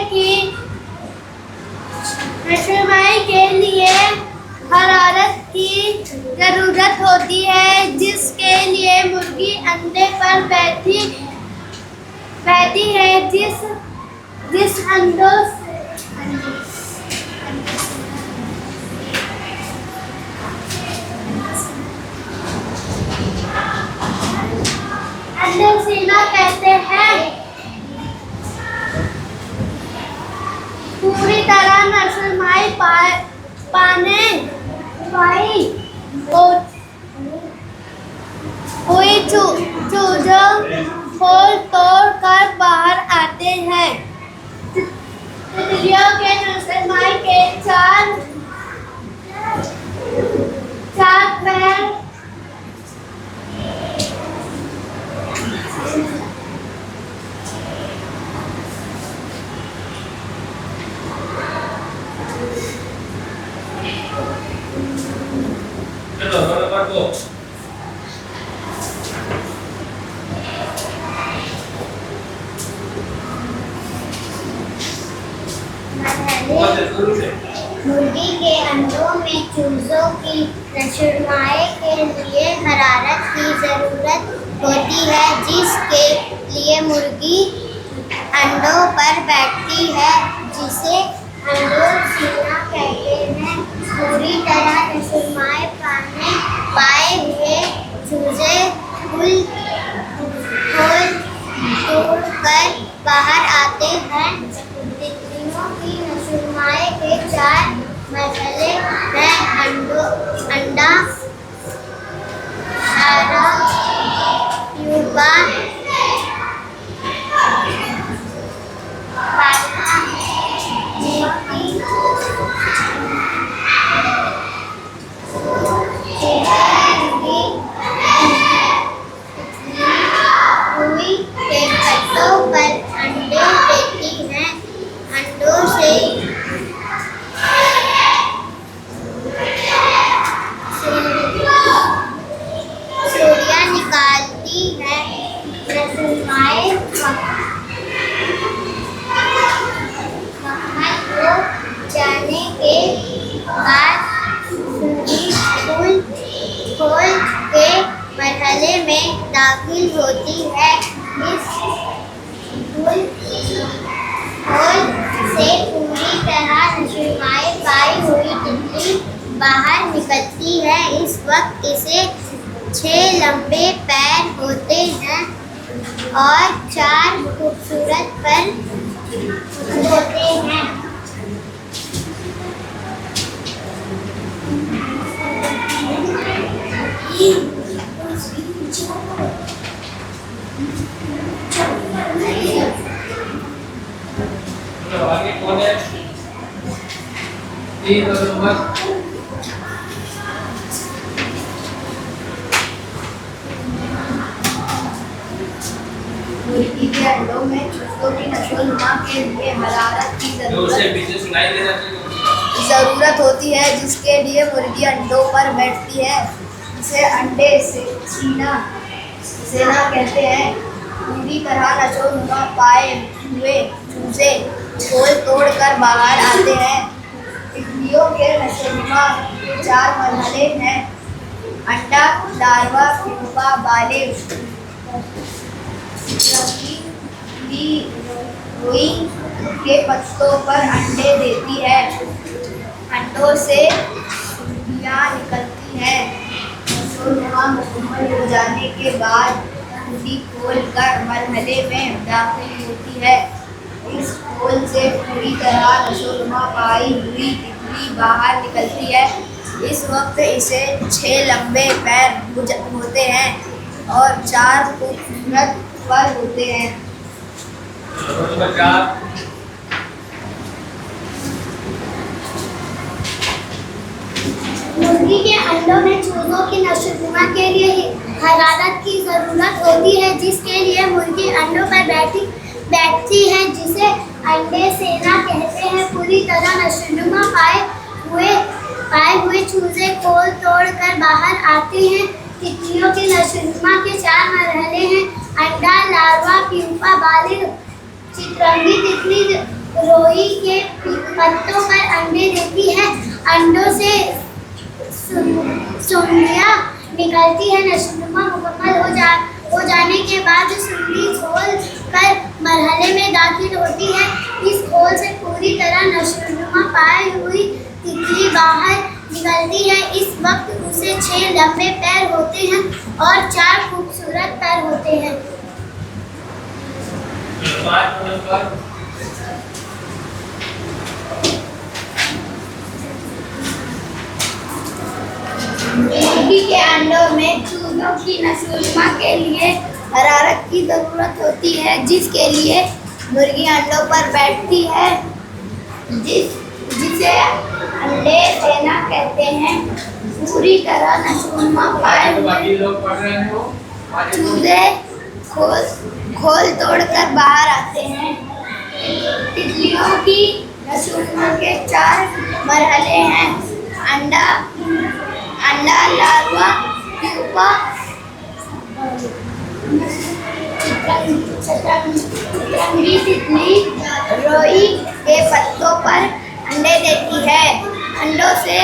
की नशोमाई के लिए हरारत की जरूरत होती है, जिसके लिए मुर्गी अंडे पर बैठती है। जिस अंडों सेना कहते हैं, पूरी तरह नशोमाई पाने पाई हुई चूजों खोल तोड़ कर बाहर आते हैं। तितलियों के नशोमाई के चार पैर मुर्गी के अंडों में चूजों की नशोमाई के लिए हरारत की जरूरत होती है, जिसके लिए मुर्गी अंडों पर बैठती है, जिसे अंडों-सेना कहते हैं। पूरी तरह नशोमाई पाए हुए चूजे खोल तोड़ कर बाहर आते हैं। तितलियों की नशोमाई के चार मरहले हैं: अंडा, लार्वा, प्यूपा, रुई के पत्तों पर अंडे देती है। अंडों से सूर्या निकालती है। नशोमाई हो जाने के बाद खोल के मरहले में दाखिल होती है। इस खोल से पूरी तरह नशोमाई पाई हुई तितली बाहर निकलती है। इस वक्त इसे 6 लंबे पैर होते हैं और 4 खूबसूरत पर होते हैं। आगे कौन है? मुर्गी के अंडों में चूजों की नशोनुमा के लिए हरारत की जरूरत होती है, जिसके लिए मुर्गी अंडों पर बैठती है, जिसे अंडे सेना कहते हैं। पूरी तरह नशोनुमा पाए हुए चूजे खोल तोड़ कर बाहर आते हैं। तितलियों के नशोनुमा के 4 मरहले हैं: अंडा, लार्वा, प्यूपा, बालिग। रुई के पत्तों पर अंडे देती है। अंडों से सूर्या निकलती है। नशोनुमा मुकम्मल हो जाने के बाद खुदी खोल कर मरहले में दाखिल होती है। इस खोल से पूरी तरह नशोनुमा पाई हुई तितली बाहर निकलती है। इस वक्त इसे 6 लंबे पैर होते हैं और 4 खूबसूरत पर होते हैं। मुर्गी के अंडों में चूजों की नशोनुमा के लिए हरारत की जरूरत होती है, जिसके लिए मुर्गी अंडों पर बैठती है, जिसे अंडे सेना कहते हैं। पूरी तरह नशोनुमा पाए हुए चूजे खोल तोड़ कर बाहर आते हैं। तितलियों की नशोनुमा के 4 मरहले हैं: अंडा, लार्वा, प्यूपा, बालिग। चितरंगी तितली रोई के पत्तों पर अंडे देती है। अंडों से सुंडियाँ निकलती है। नशोनुमा मुकम्मल हो जाने के बाद सुंडी खोल कर मरहले में दाखिल होती है। इस खोल से पूरी तरह नशोनुमा पाई हुई तितली बाहर निकलती है। इस वक्त उसे 6 लंबे पैर होते हैं और 4 खूबसूरत पैर होते हैं। मुर्गी के अंडों में चूजों की नशोनुमा के लिए हरारत की ज़रूरत होती है, जिसके लिए मुर्गी अंडों पर बैठती है, जिसे अंडे देना कहते हैं। पूरी तरह नशोनुमा पाए हुए चूजे खोल तोड़कर बाहर आते हैं। तितलियों की नशोनुमा के 4 मरहले हैं। अंडा, लार्वा, प्यूपा, चितंगी तितली रोई के पत्तों पर अंडे देती है। अंडों से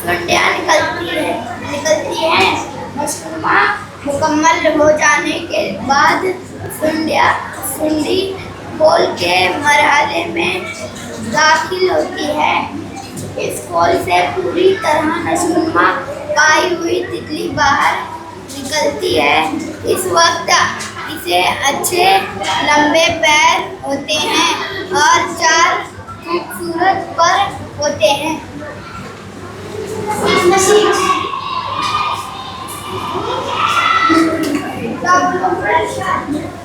सुंडियाँ निकलती हैं। नशोनुमा मुकम्मल हो जाने के बाद सुंडी खोल के मरहले में दाखिल होती है। इस खोल से पूरी तरह नशोनुमा पाई हुई तितली बाहर निकलती है। इस वक्त इसे अच्छे लंबे पैर होते हैं और 4 खूबसूरत पर होते हैं।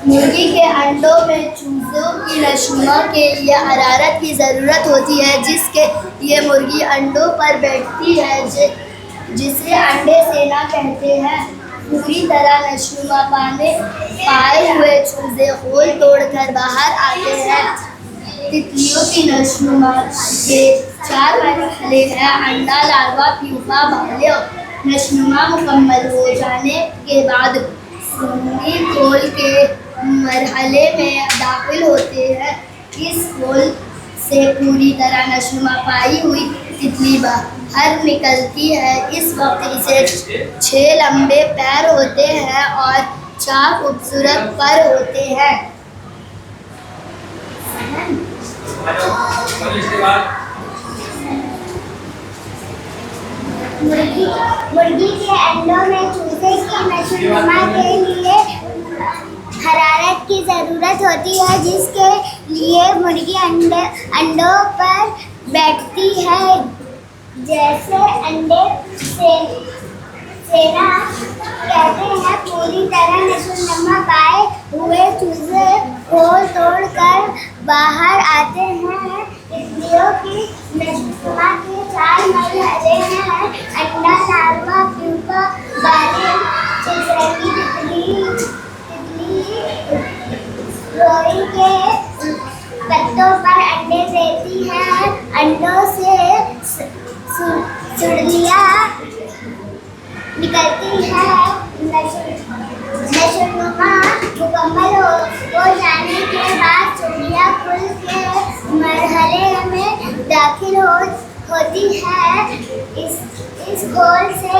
मुर्गी के अंडों में चूजों की नशोनुमा के लिए हरारत की ज़रूरत होती है, जिसके लिए मुर्गी अंडों पर बैठती है, जिसे अंडे सेना कहते हैं। पूरी तरह नशोनुमा पाए हुए चूजे खोल तोड़कर बाहर आते हैं। तितलियों की नशोनुमा के 4 मरहले हैं। अंडा, लार्वा, प्यूपा, बाले। नशोनुमा मुकम्मल हो जाने के बाद सुंडी खोल के मरहले में दाखिल होते हैं। इस खोल से पूरी तरह नशोनुमा पाई हुई तितली बाहर निकलती है। इस वक्त इसे 6 लंबे पैर होते हैं और 4 खूबसूरत पर होते हैं। मुर्गी के अंडों में चूजे की नशोनुमा के लिए हरारत की ज़रूरत होती है, जिसके लिए मुर्गी अंडों पर बैठती है। जैसे अंडे सेना कहते हैं। पूरी तरह नशोनुमा पाए हुए चूजे खोल तोड़कर बाहर आते हैं। तितलियों की नशोनुमा के 4 मरहले हैं। अंडा, लार्वा, प्यूपा, बाले। चितरंगी तितली रोई के पत्तों पर अंडे देती है। अंडों से सुंडियाँ निकलती है। नशोनुमा मुकम्मल हो जाने के बाद सुंडियाँ खुल के मरहले में दाखिल होती है। इस खोल से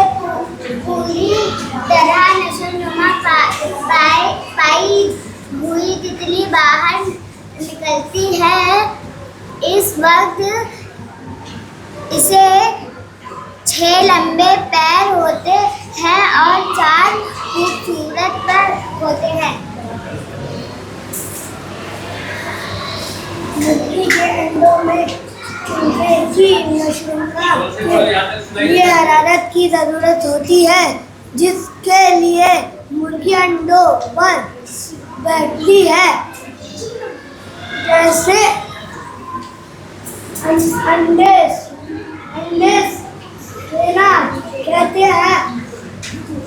पूरी तरह नशोनुमा पाई हुई तितली बाहर निकलती है। इस वक्त इसे 6 लंबे पैर होते हैं और 4 खूबसूरत पर होते हैं। मुर्गी के अंडों में चूजे की नशोनुमा के लिए हरारत की ज़रूरत होती है, जिसके लिए मुर्गी अंडों पर बैठती है। जैसे अंडे सेना कहते हैं।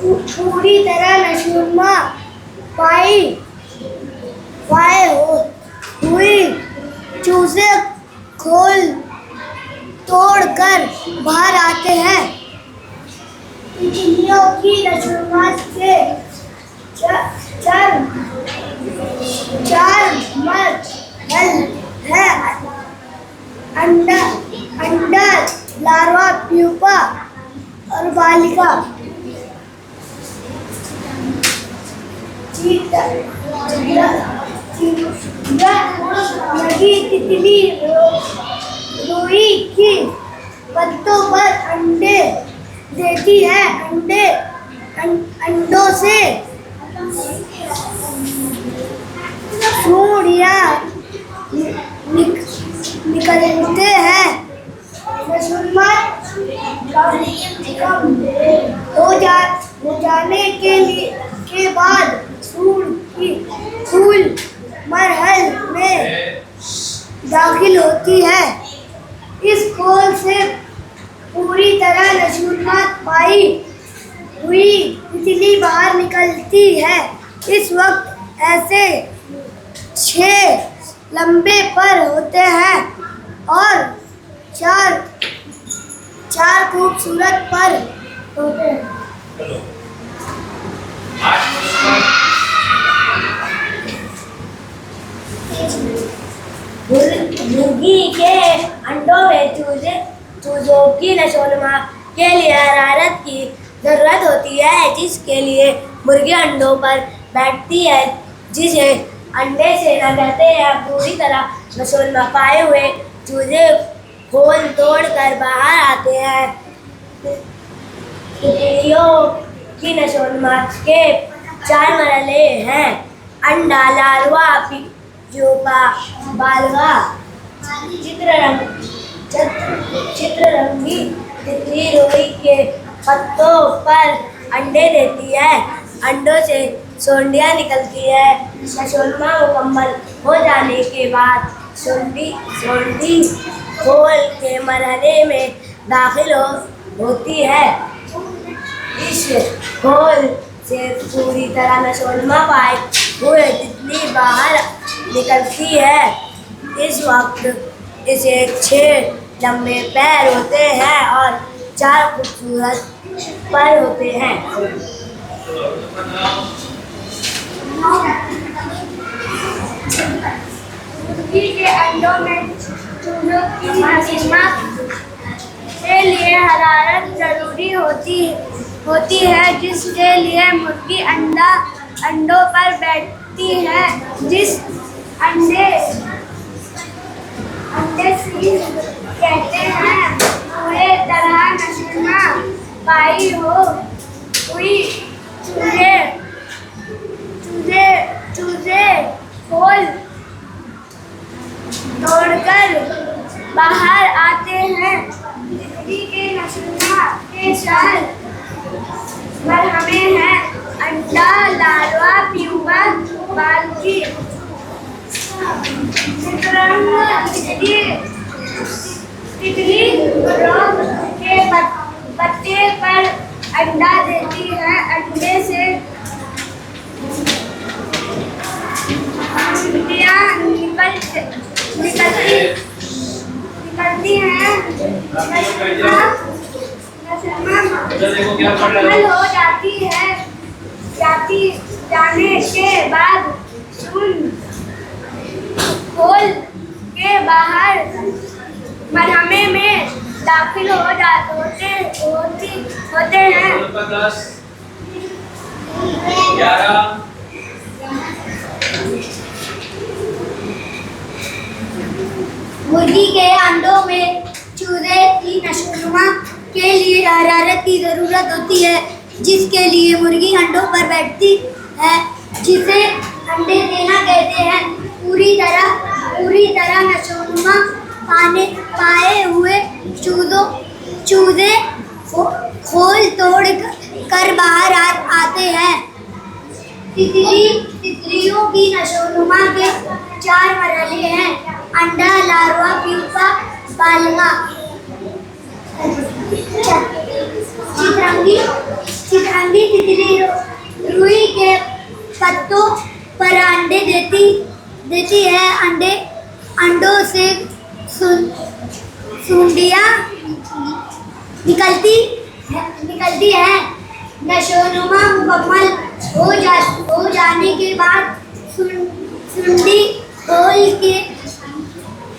पूरी तरह नशोनुमा पाए हुई चूजे खोल तोड़कर बाहर आते हैं। तितलियों की नशोनुमा के 4 चार मर्द है अंडा अंडा लार्वा प्यूपा और बालिका। लगी तितली रुई की पत्तों पर अंडे देती है। अंडों से सूर्य निकलते हैं। हो जाने के बाद सूर्य की फूल मरहल में दाखिल होती है। इस खोल से पूरी तरह नशूनत पाई हुई तितली बाहर निकलती है। इस वक्त ऐसे 6 लंबे पर होते हैं और चार खूबसूरत पर होते हैं। मुर्गी के अंडों में चूजों की नशोनुमा के लिए हरारत की जरूरत होती है, जिसके लिए मुर्गी अंडों पर बैठती है, जिसे अंडे से न कहते हैं। पूरी तरह नशोनुमा पाए हुए चूजे खोल तोड़ कर बाहर आते हैं। तितलियों की नशोनुमा के 4 मरहले हैं: अंडा, लार्वा, प्यूपा, बालिका। चित्ररंगी तितली रुई के पत्तों पर अंडे देती है। अंडों से सोंडियां निकलती है। नशोनुमा मुकम्मल हो जाने के बाद सोंडी खोल के मरहले में दाखिल होती है। इस खोल से पूरी तरह नशोनुमा पाए हुए तितली बाहर निकलती है। इस वक्त इसे 6 लंबे पैर होते हैं और 4 खूबसूरत पर होते हैं। मुर्गी के अंडों में चूजों की नशोनुमा के लिए हरारत जरूरी होती है, जिसके लिए मुर्गी अंडों पर बैठती है। जिस अंडे से कहते हैं, पूरे तरह नशोनुमा पाई हुई चूजे खोल तोड़कर बाहर आते हैं। तितली के नशोनुमा के 4 मरहले हैं: अंडा, लार्वा, प्यूपा, बालिकी। तितली रोग के पत्ते पर अंडा देती है। अंडे से चूड़ियां निकलती हैं। मुकम्मल हो जाने के बाद खोल के बाहर मरहले में दाखिल होते हैं। 11 मुर्गी के अंडों में चूजे की नशोनुमा के लिए हरारत की जरूरत होती है, जिसके लिए मुर्गी अंडों पर बैठती है, जिसे अंडे देना कहते हैं। पूरी तरह नशोनुमा पाए हुए चूजे खोल तोड़ कर बाहर आते हैं। तितलियों की नशोनुमा के 4 मरहले हैं: अंडा, लार्वा, प्यूपा, बालिका। चितरंगी तितली रुई के पत्तों पर अंडे देती है। अंडों से सुंडियां निकलती है। नशोनुमा मुकम्मल हो जाने के बाद सुंडी खोल के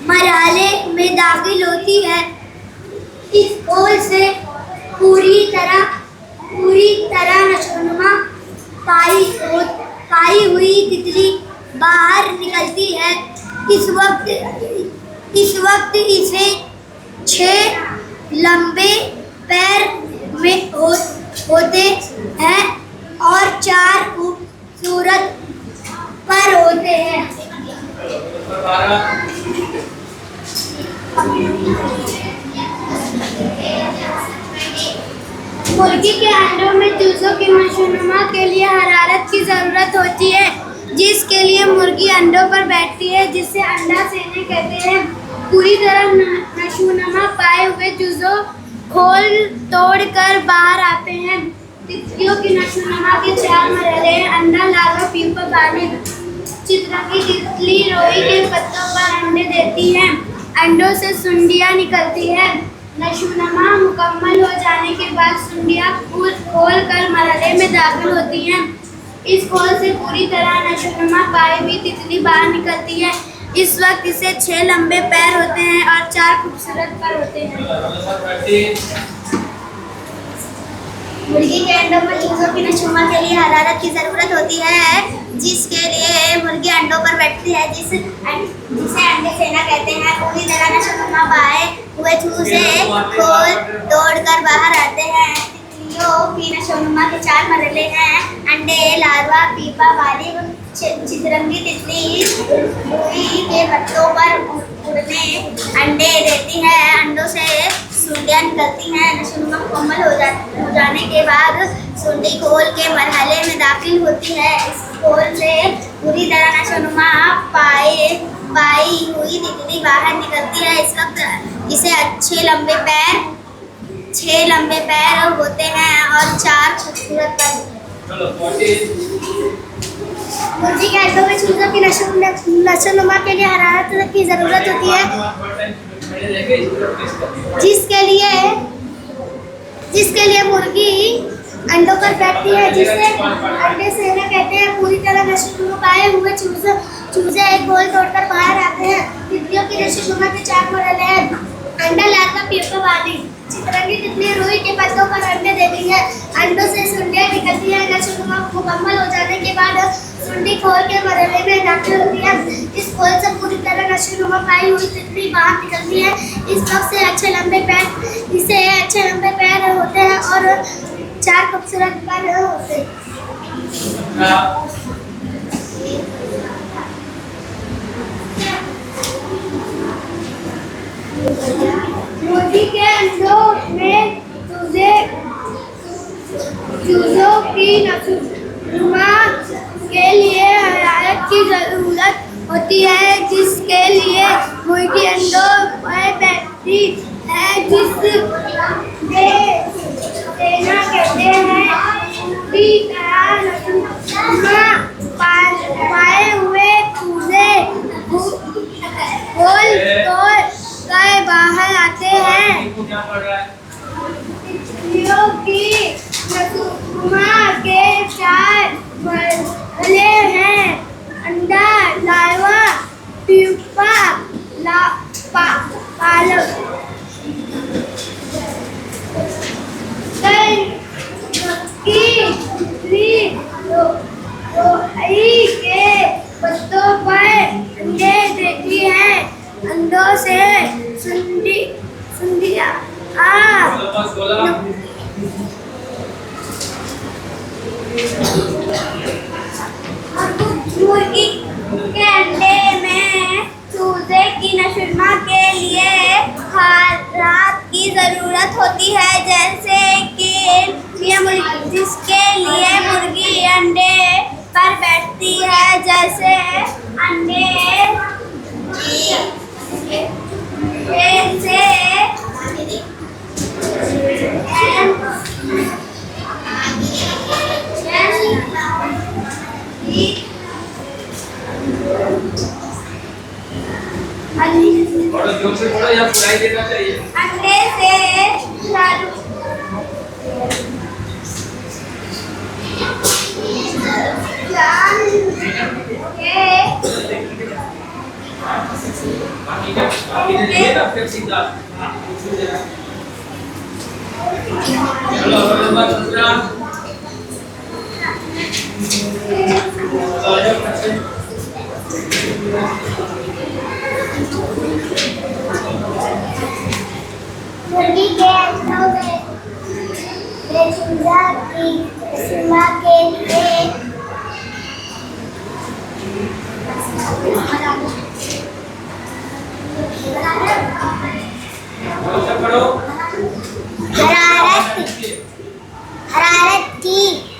मरहले में दाखिल होती है। इस खोल से पूरी तरह नशोनुमा पाई हुई तितली बाहर निकलती है। इस वक्त इसे 6 लंबे पैर में होते हैं और 4 खूबसूरत पर होते हैं। मुर्गी के अंडों में चूजों की नशोनुमा के लिए हरारत की जरूरत होती है, जिसके लिए मुर्गी अंडों पर बैठती है, जिसे अंडा सेना कहते हैं। पूरी तरह नशोनुमा पाए हुए चूजों खोल तोड़कर बाहर आते हैं। तितलियों की नशोनुमा के 4 मरहले हैं: अंडा, लार्वा, प्यूपा, बानी। चितरंगी तितली रोई के पत्तों पर अंडे देती है। अंडों से सुंडियां निकलती है। नशोनुमा मुकम्मल हो जाने के बाद सुंडियां खोल कर मरहले में दाखिल होती हैं। इस खोल से पूरी तरह नशोनुमा पाई हुई तितली बाहर निकलती है। इस वक्त इसे 6 लंबे पैर होते हैं और 4 खूबसूरत पर होते हैं। मुर्गी के अंडों में चूजों की नशोनुमा के लिए हरारत की जरूरत होती है, जिसके लिए मुर्गी अंडों पर बैठती है, जिसे अंडे सेना कहते हैं। पूरी तरह नशोनुमा पाए हुए चूजे खोल तोड़कर बाहर आते हैं। तितलियों की नशोनुमा के 4 मरहले हैं: अंडे, लार्वा, पीपा, बालिग। चितरंगी तितली रुई के पत्तों पर उड़ने अंडे देती है। अंडों से सुंडियां निकलती हैं। नशोनुमा मुकम्मल हो जाने के बाद सुंडी खोल के मरहले में दाखिल होती है। इस खोल से पूरी तरह नशोनुमा पाई हुई तितली बाहर निकलती है। इस वक्त इसे 6 लंबे पैर होते हैं और 4 खूबसूरत पर। मुर्गी के अंडों में चूजों की नशोनुमा के लिए हरारत की जरूरत होती है, जिसके लिए मुर्गी अंडों पर बैठती है, जिसे अंडे सेना कहते हैं। पूरी तरह नशोनुमा पाए हुए चूजे एक गोल तोड़कर बाहर आते हैं। तितलियों की नशोनुमा के 4 मरहले हैं: अंडा, लार्वा, प्यूपा, बानी। चितरंगी तितली रुई के पत्तों पर अंडे देती है। अंडों से सुंडियां निकलती है। नशोनुमा मुकम्मल हो जाने के बाद सुंडी खोल के मरहले में दाखिल होती है। इस खोल से पूरी तरह नशोनुमा पाई हुई तितली बाहर निकलती है। इस वक्त से 6 लंबे पैर होते हैं और 4 खूबसूरत पर होते हैं। मुर्गी के अंडों में चूजों की नशोनुमा के लिए हरारत की जरूरत होती है, जिसके लिए मुर्गी अंडों पर बैठती है, जिसे सेना कहते हैं। पूरी तरह नशोनुमा पाए हुए चूजे खोल तोड़ कर बाहर आते हैं। तितलियों की नशोनुमा के 4 मरहले हैं: अंडा, लार्वा, प्यूपा, पालक। तितली रोई के पत्तों पर अंडे देती है। अंडों से सुंडियां मुर्गी के अंडे में चूजे की नशोनुमा के लिए हरारत की जरूरत होती है, जिसके लिए मुर्गी अंडे पर बैठती है, जैसे अंडे थोड़ा जोर से बोलो या सुनाई देना चाहिए। अंडे से सीधा हाँ चलो नंबर दूसरा आ जाओ बच्चे मुर्गी के अंडों में चूजा की सीमा के लिए अच्छा पढ़ो हरारत हरारत की